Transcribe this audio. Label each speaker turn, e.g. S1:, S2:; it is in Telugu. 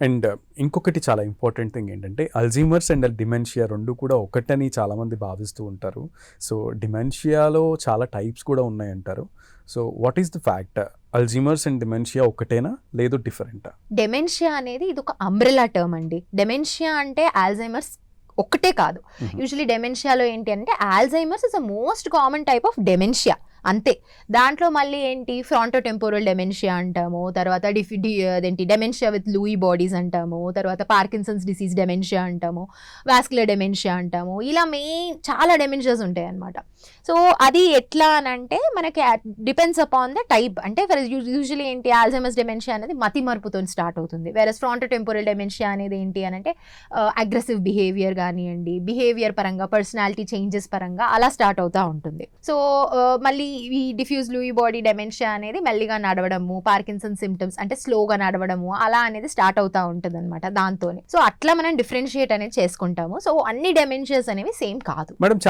S1: అండ్ ఇంకొకటి చాలా ఇంపార్టెంట్ థింగ్ ఏంటంటే అల్జీమర్స్ అండ్ డిమెన్షియా రెండు కూడా ఒకటని చాలామంది భావిస్తూ ఉంటారు. సో డిమెన్షియాలో చాలా టైప్స్ కూడా ఉన్నాయంటారు. So what is the fact? Alzheimer's and dementia ఒకటేనా లేదు డిఫరెంటా?
S2: డెమెన్షియా అనేది ఇది ఒక అంబ్రెలా టర్మ్ అండి. డెమెన్షియా అంటే ఆల్జైమర్స్ ఒక్కటే కాదు. యూజువలీ డెమెన్షియాలో ఏంటి అంటే Alzheimer's is a most common type of dementia అంతే. దాంట్లో మళ్ళీ ఏంటి ఫ్రాంటోటెంపోరల్ డెమెన్షియా అంటాము, తర్వాత అదేంటి డెమెన్షియా విత్ లూయి బాడీస్ అంటాము, తర్వాత పార్కిన్సన్స్ డిసీజ్ డెమెన్షియా అంటాము, వాస్కులర్ డెమెన్షియా అంటాము. ఇలా చాలా డెమెన్షియాస్ ఉంటాయి అన్నమాట. సో అది ఎట్లా అని అంటే మనకి డిపెండ్స్ అపాన్ ద టైప్. అంటే యూజువలీ ఏంటి ఆల్జైమర్స్ డెమెన్షియా అనేది మతి మరుపుతో స్టార్ట్ అవుతుంది. వేరస్ ఫ్రాంటోటెంపోరల్ డెమెన్షియా అనేది ఏంటి అని అంటే అగ్రెసివ్ బిహేవియర్ కానివ్వండి, బిహేవియర్ పరంగా పర్సనాలిటీ చేంజెస్ పరంగా అలా స్టార్ట్ అవుతూ ఉంటుంది. సో మళ్ళీ ఈ డిఫ్యూజ్ లూయి బాడీ డెమెన్షియా అనేది మెల్లిగా నడవడము, పార్కిన్సన్ సిమ్టమ్స్ అంటే స్లోగా నడవడము అలా అనేది స్టార్ట్ అవుతూ ఉంటుంది అనమాట దాంతోనే. సో అట్లా మనం డిఫరెన్షియేట్ అనేది చేసుకుంటాము. సో అన్ని డెమెన్షియాస్ అనేవి సేమ్ కాదు
S1: మేడం.